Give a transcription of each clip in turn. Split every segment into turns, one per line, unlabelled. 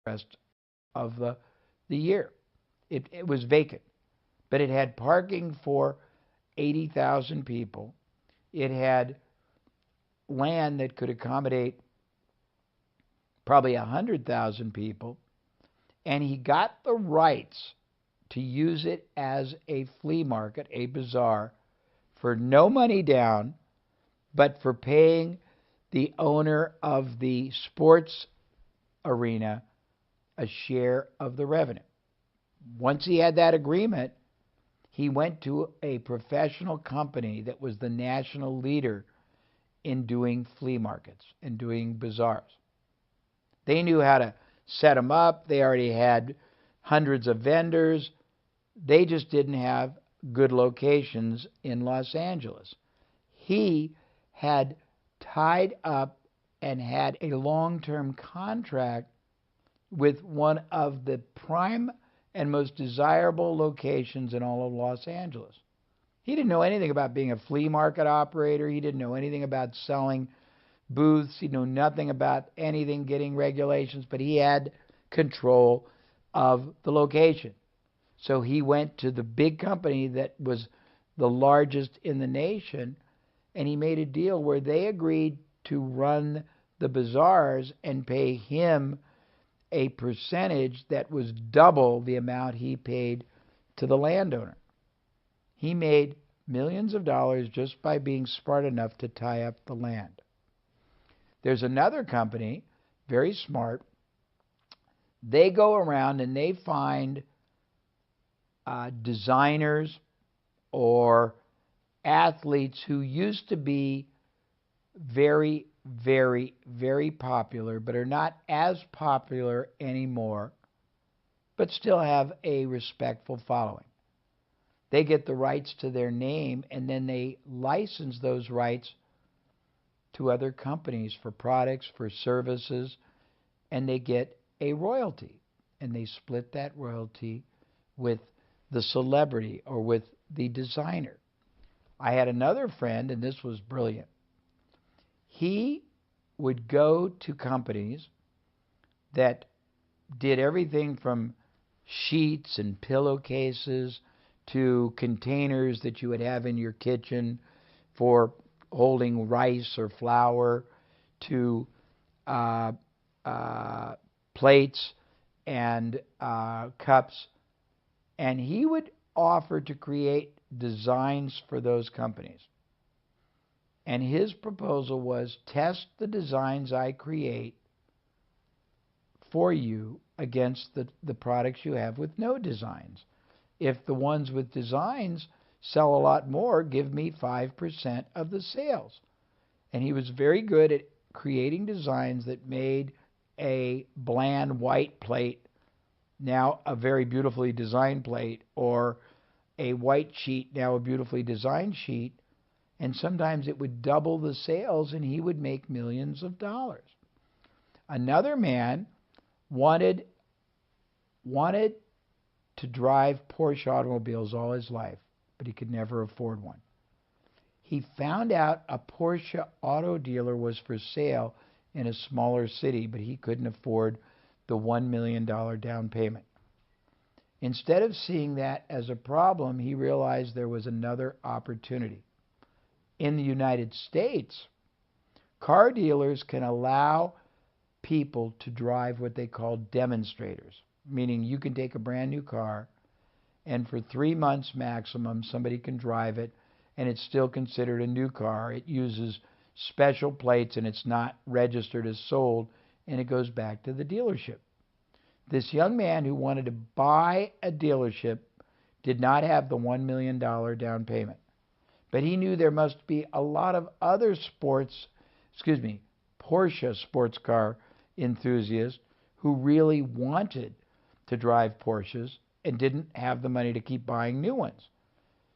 rest of the year. It was vacant, but it had parking for 80,000 people. It had land that could accommodate probably 100,000 people, and he got the rights to use it as a flea market, a bazaar, for no money down, but for paying the owner of the sports arena a share of the revenue. Once he had that agreement, he went to a professional company that was the national leader in doing flea markets and doing bazaars. They knew how to set them up. They already had hundreds of vendors. They just didn't have good locations in Los Angeles. He had tied up and had a long-term contract with one of the prime and most desirable locations in all of Los Angeles. He didn't know anything about being a flea market operator. He didn't know anything about selling booths. He knew nothing about anything, getting regulations, but he had control of the location. So he went to the big company that was the largest in the nation, and he made a deal where they agreed to run the bazaars and pay him a percentage that was double the amount he paid to the landowner. He made millions of dollars just by being smart enough to tie up the land. There's another company, very smart. They go around and they find designers or athletes who used to be very, very, very popular, but are not as popular anymore, but still have a respectful following. They get the rights to their name, and then they license those rights to other companies for products, for services, and they get a royalty. And they split that royalty with the celebrity or with the designer. I had another friend, and this was brilliant. He would go to companies that did everything from sheets and pillowcases to containers that you would have in your kitchen for holding rice or flour, to plates and cups. And he would offer to create designs for those companies. And his proposal was, test the designs I create for you against the products you have with no designs. If the ones with designs sell a lot more, give me 5% of the sales. And he was very good at creating designs that made a bland white plate now a very beautifully designed plate, or a white sheet now a beautifully designed sheet. And sometimes it would double the sales, and he would make millions of dollars. Another man wanted to drive Porsche automobiles all his life, but he could never afford one. He found out a Porsche auto dealer was for sale in a smaller city, but he couldn't afford the $1 million down payment. Instead of seeing that as a problem, he realized there was another opportunity. In the United States, car dealers can allow people to drive what they call demonstrators, meaning you can take a brand new car and for 3 months maximum somebody can drive it and it's still considered a new car. It uses special plates and it's not registered as sold, and it goes back to the dealership. This young man who wanted to buy a dealership did not have the $1 million down payment. But he knew there must be a lot of other Porsche sports car enthusiasts who really wanted to drive Porsches and didn't have the money to keep buying new ones.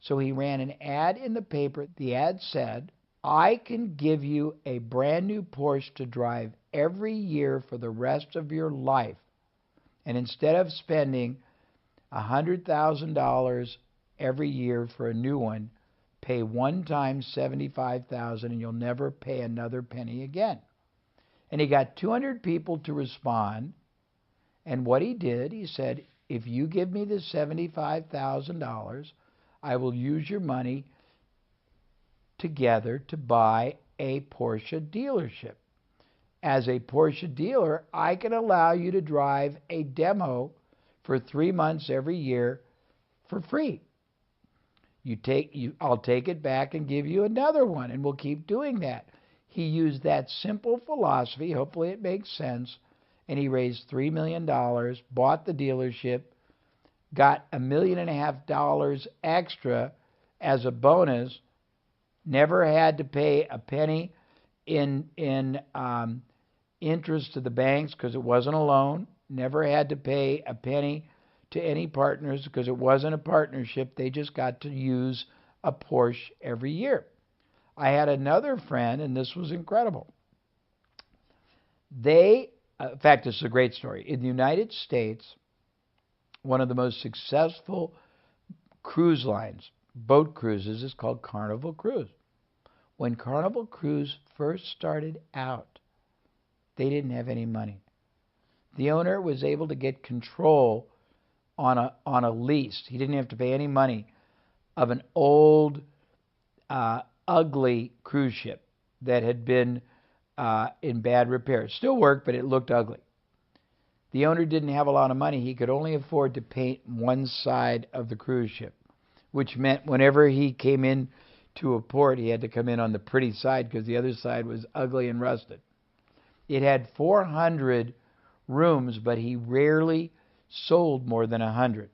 So he ran an ad in the paper. The ad said, I can give you a brand new Porsche to drive every year for the rest of your life. And instead of spending $100,000 every year for a new one, pay one time $75,000 and you'll never pay another penny again. And he got 200 people to respond, And what he did, he said, if you give me the $75,000, I will use your money together to buy a Porsche dealership. As a Porsche dealer, I can allow you to drive a demo for 3 months every year for free. I'll take it back and give you another one, and we'll keep doing that. He used that simple philosophy, hopefully it makes sense, and he raised $3 million, bought the dealership, got $1.5 million extra as a bonus, never had to pay a penny in interest to the banks because it wasn't a loan, never had to pay a penny to any partners because it wasn't a partnership. They just got to use a Porsche every year. I had another friend, and this was incredible. In fact, this is a great story. In the United States, one of the most successful cruise lines, boat cruises, is called Carnival Cruise. When Carnival Cruise first started out, they didn't have any money. The owner was able to get control on a lease. He didn't have to pay any money of an old, ugly cruise ship that had been in bad repair. It still worked, but it looked ugly. The owner didn't have a lot of money. He could only afford to paint one side of the cruise ship, which meant whenever he came in to a port, he had to come in on the pretty side because the other side was ugly and rusted. It had 400 rooms, but he rarely sold more than 100,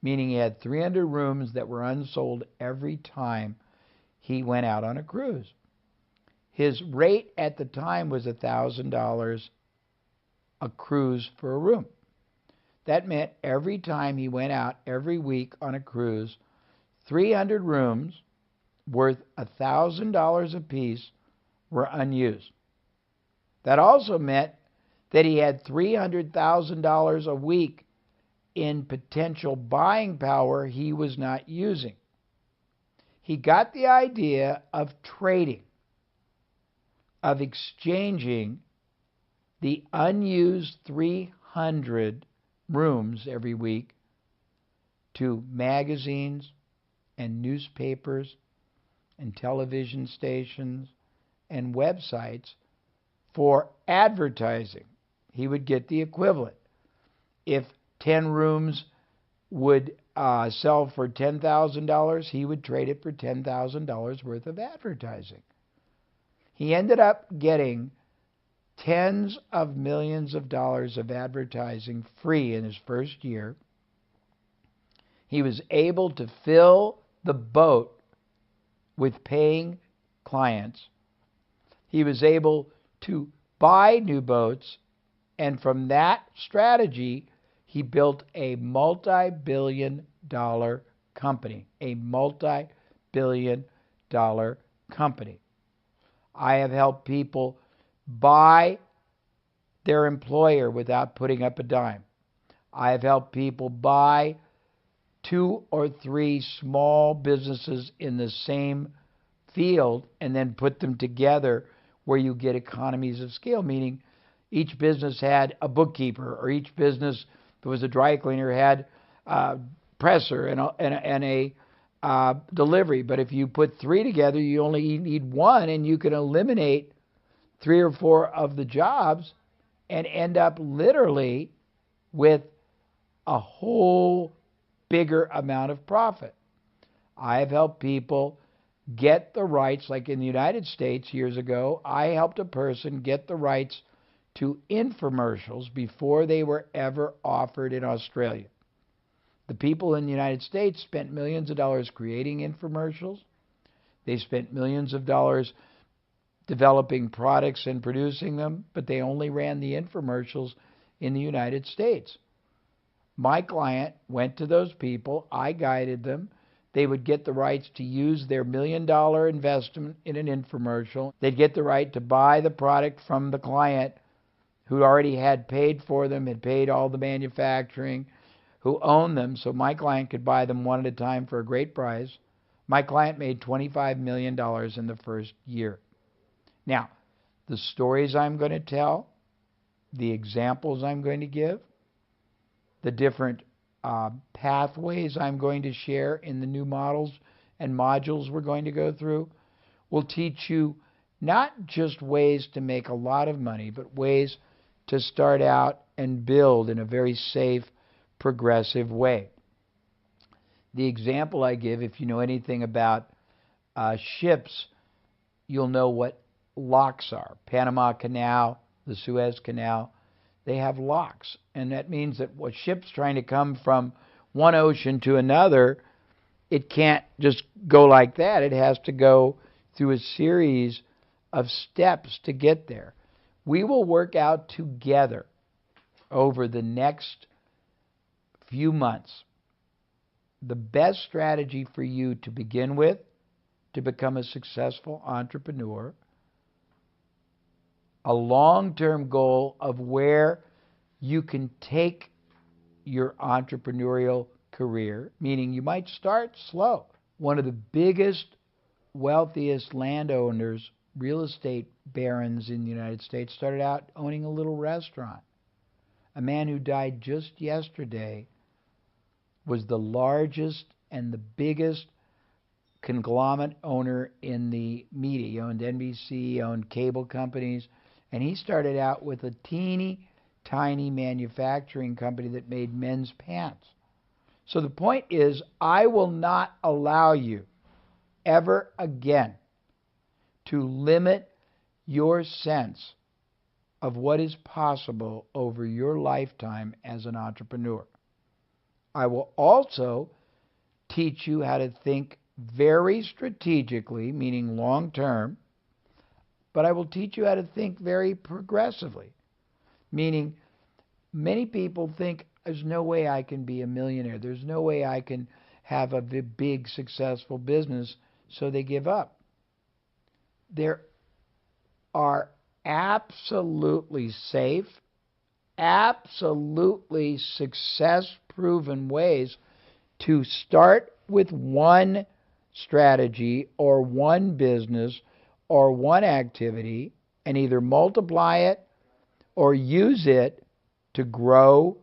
meaning he had 300 rooms that were unsold every time he went out on a cruise. His rate at the time was $1,000 a cruise for a room. That meant every time he went out every week on a cruise, 300 rooms worth $1,000 apiece were unused. That also meant that he had $300,000 a week in potential buying power he was not using. He got the idea of trading, of exchanging the unused 300 rooms every week to magazines and newspapers and television stations and websites for advertising. He would get the equivalent. If 10 rooms would sell for $10,000, he would trade it for $10,000 worth of advertising. He ended up getting tens of millions of dollars of advertising free in his first year. He was able to fill the boat with paying clients. He was able to buy new boats, and from that strategy, he built a multi-billion-dollar company. A multi-billion-dollar company. I have helped people buy their employer without putting up a dime. I have helped people buy 2 or 3 small businesses in the same field and then put them together where you get economies of scale, meaning each business had a bookkeeper, or each business that was a dry cleaner had a presser and a delivery. But if you put 3 together, you only need 1, and you can eliminate 3 or 4 of the jobs and end up literally with a whole bigger amount of profit. I have helped people get the rights, like in the United States years ago, I helped a person get the rights to infomercials before they were ever offered in Australia. The people in the United States spent millions of dollars creating infomercials. They spent millions of dollars developing products and producing them, but they only ran the infomercials in the United States. My client went to those people. I guided them. They would get the rights to use their $1 million investment in an infomercial. They'd get the right to buy the product from the client who already had paid for them, had paid all the manufacturing, who owned them, so my client could buy them one at a time for a great price. My client made $25 million in the first year. Now, the stories I'm going to tell, the examples I'm going to give, the different pathways I'm going to share in the new models and modules we're going to go through will teach you not just ways to make a lot of money, but ways to start out and build in a very safe, progressive way. The example I give, if you know anything about ships, you'll know what locks are. Panama Canal, the Suez Canal, they have locks. And that means that a ship's trying to come from one ocean to another, it can't just go like that. It has to go through a series of steps to get there. We will work out together over the next few months the best strategy for you to begin with to become a successful entrepreneur, a long-term goal of where you can take your entrepreneurial career, meaning you might start slow. One of the biggest, wealthiest landowners, real estate barons in the United States, started out owning a little restaurant. A man who died just yesterday was the largest and the biggest conglomerate owner in the media. He owned NBC, he owned cable companies, and he started out with a teeny tiny manufacturing company that made men's pants. So the point is, I will not allow you ever again to limit your sense of what is possible over your lifetime as an entrepreneur. I will also teach you how to think very strategically, meaning long term, but I will teach you how to think very progressively, meaning many people think there's no way I can be a millionaire, there's no way I can have a big successful business, so they give up. There are absolutely safe, absolutely success-proven ways to start with one strategy or one business or one activity and either multiply it or use it to grow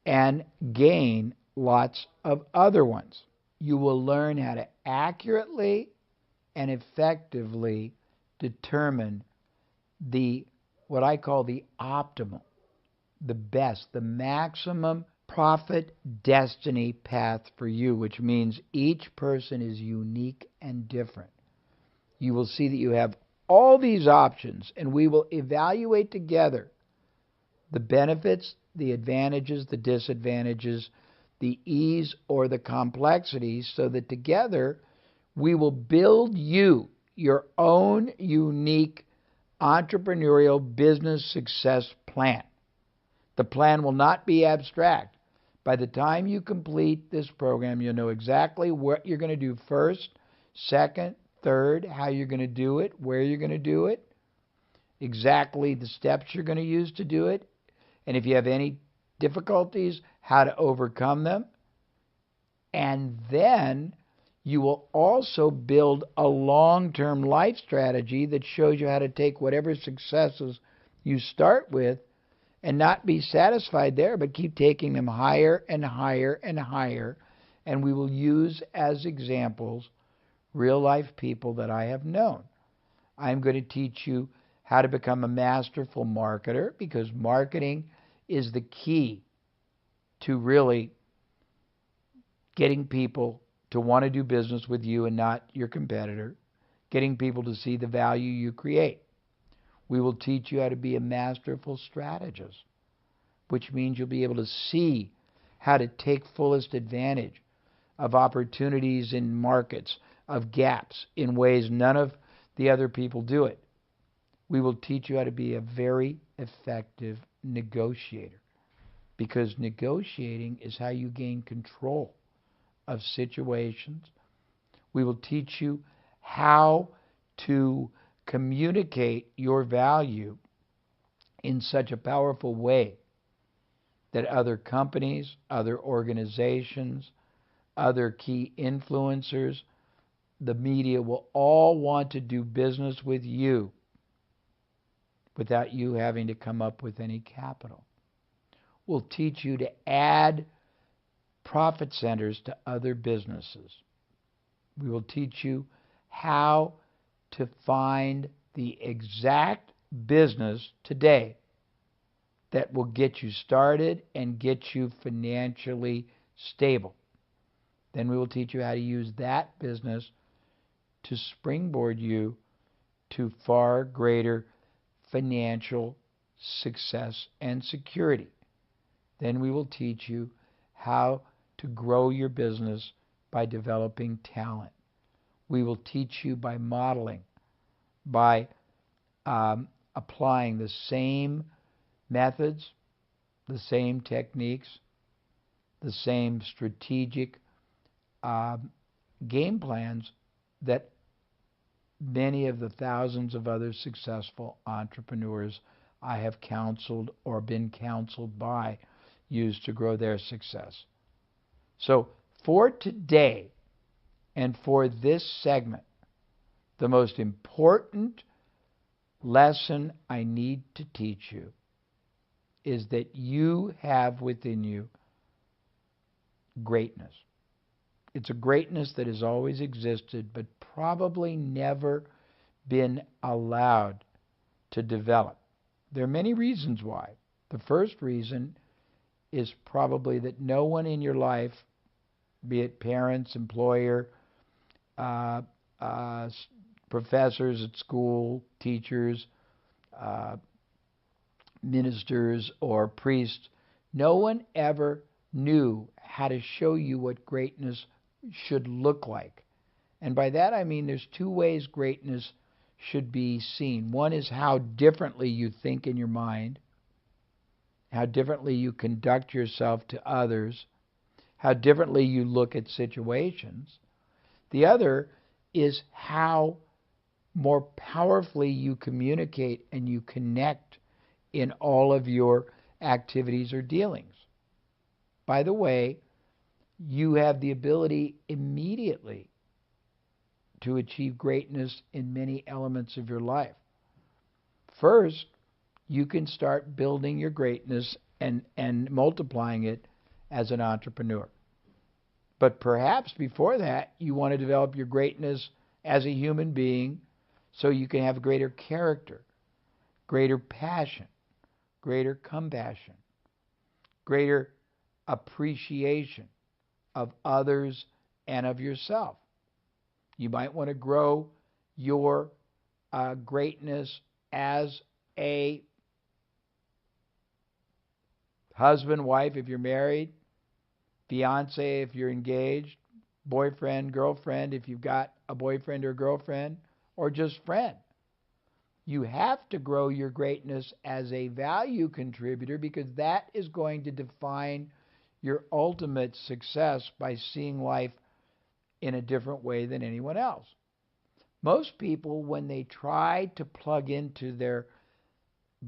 and gain lots of other ones. You will learn how to accurately and effectively determine what I call the optimal, the best, the maximum profit destiny path for you, which means each person is unique and different. You will see that you have all these options, and we will evaluate together the benefits, the advantages, the disadvantages, the ease or the complexities, so that together we will build you your own unique entrepreneurial business success plan. The plan will not be abstract. By the time you complete this program, you'll know exactly what you're going to do first, second, third, how you're going to do it, where you're going to do it, exactly the steps you're going to use to do it, and if you have any difficulties, how to overcome them. And then you will also build a long-term life strategy that shows you how to take whatever successes you start with and not be satisfied there, but keep taking them higher and higher and higher. And we will use as examples real-life people that I have known. I'm going to teach you how to become a masterful marketer, because marketing is the key to really getting people to want to do business with you and not your competitor, getting people to see the value you create. We will teach you how to be a masterful strategist, which means you'll be able to see how to take fullest advantage of opportunities in markets, of gaps, in ways none of the other people do it. We will teach you how to be a very effective negotiator, because negotiating is how you gain control of situations. We will teach you how to communicate your value in such a powerful way that other companies, other organizations, other key influencers, the media will all want to do business with you without you having to come up with any capital. will teach you to add profit centers to other businesses. We will teach you how to find the exact business today that will get you started and get you financially stable. Then we will teach you how to use that business to springboard you to far greater financial success and security. Then we will teach you how to grow your business by developing talent. We will teach you by modeling, by applying the same methods, the same techniques, the same strategic game plans that many of the thousands of other successful entrepreneurs I have counseled or been counseled by use to grow their success. So for today and for this segment, the most important lesson I need to teach you is that you have within you greatness. It's a greatness that has always existed, but probably never been allowed to develop. There are many reasons why. The first reason is probably that no one in your life, be it parents, employer, professors at school, teachers, ministers, or priests, no one ever knew how to show you what greatness should look like. And by that I mean there's two ways greatness should be seen. One is how differently you think in your mind, how differently you conduct yourself to others, how differently you look at situations. The other is how more powerfully you communicate and you connect in all of your activities or dealings. By the way, you have the ability immediately to achieve greatness in many elements of your life. First, you can start building your greatness and multiplying it as an entrepreneur. But perhaps before that, you want to develop your greatness as a human being so you can have greater character, greater passion, greater compassion, greater appreciation of others and of yourself. You might want to grow your greatness as a husband, wife if you're married, fiance if you're engaged, boyfriend, girlfriend if you've got a boyfriend or girlfriend, or just friend. You have to grow your greatness as a value contributor because that is going to define your ultimate success by seeing life in a different way than anyone else. Most people, when they try to plug into their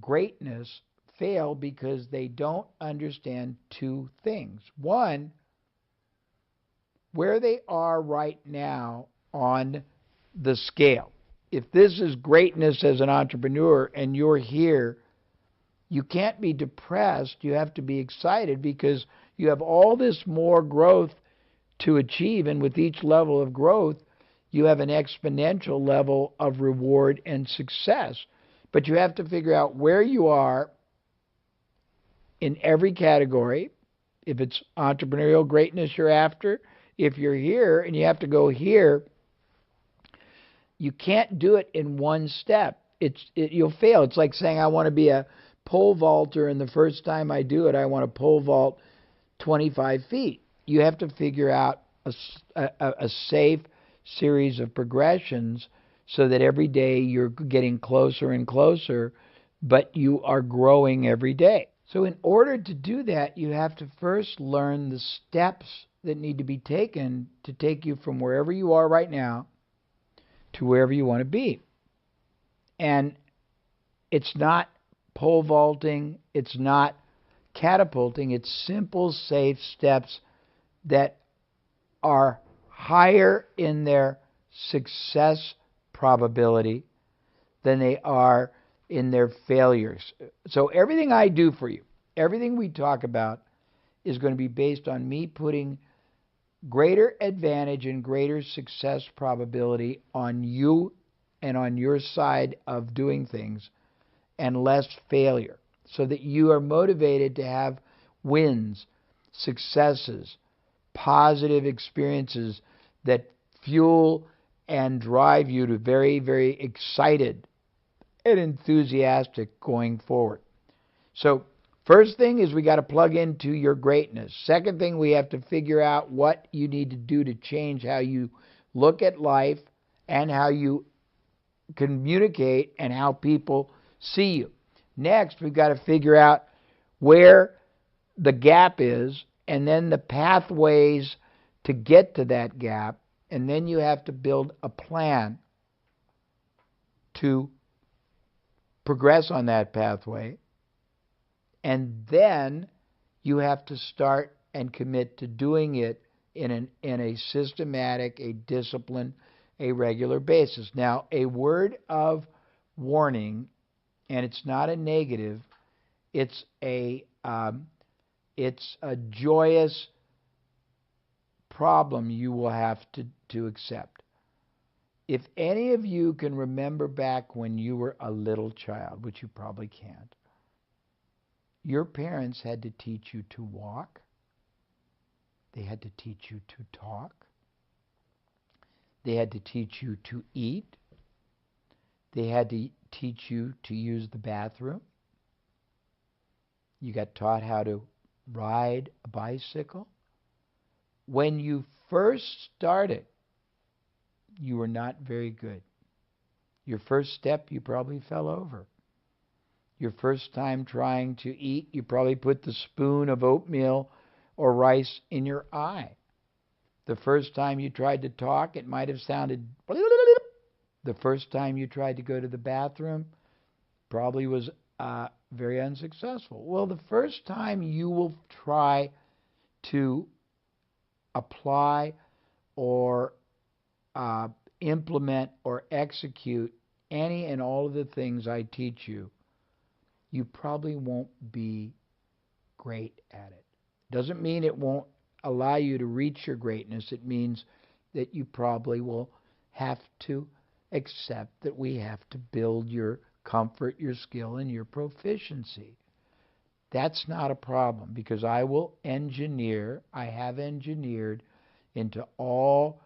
greatness, fail because they don't understand two things. One, where they are right now on the scale. If this is greatness as an entrepreneur and you're here, you can't be depressed. You have to be excited because you have all this more growth to achieve, and with each level of growth, you have an exponential level of reward and success. But you have to figure out where you are in every category. If it's entrepreneurial greatness you're after, if you're here and you have to go here, you can't do it in one step. You'll fail. It's like saying I want to be a pole vaulter, and the first time I do it, I want to pole vault 25 feet. You have to figure out a safe series of progressions so that every day you're getting closer and closer, but you are growing every day. So in order to do that, you have to first learn the steps that need to be taken to take you from wherever you are right now to wherever you want to be. And it's not pole vaulting, it's not catapulting, it's simple, safe steps that are higher in their success probability than they are in their failures. So everything I do for you, Everything we talk about is going to be based on me putting greater advantage and greater success probability on you and on your side of doing things, and less failure, so that you are motivated to have wins, successes, positive experiences that fuel and drive you to very, very excited and enthusiastic going forward. So, first thing is we got to plug into your greatness. Second thing, we have to figure out what you need to do to change how you look at life and how you communicate and how people see you. Next, we've got to figure out where the gap is and then the pathways to get to that gap. And then you have to build a plan to progress on that pathway. And then you have to start and commit to doing it in a systematic, a disciplined, a regular basis. Now, a word of warning, and it's not a negative, it's a joyous problem you will have to accept. If any of you can remember back when you were a little child, which you probably can't, your parents had to teach you to walk. They had to teach you to talk. They had to teach you to eat. They had to teach you to use the bathroom. You got taught how to ride a bicycle. When you first started, you were not very good. Your first step, you probably fell over. Your first time trying to eat, you probably put the spoon of oatmeal or rice in your eye. The first time you tried to talk, it might have sounded... The first time you tried to go to the bathroom probably was very unsuccessful. Well, the first time you will try to apply or implement or execute any and all of the things I teach you, you probably won't be great at it. Doesn't mean it won't allow you to reach your greatness. It means that you probably will have to accept that we have to build your comfort, your skill, and your proficiency. That's not a problem, because I have engineered into all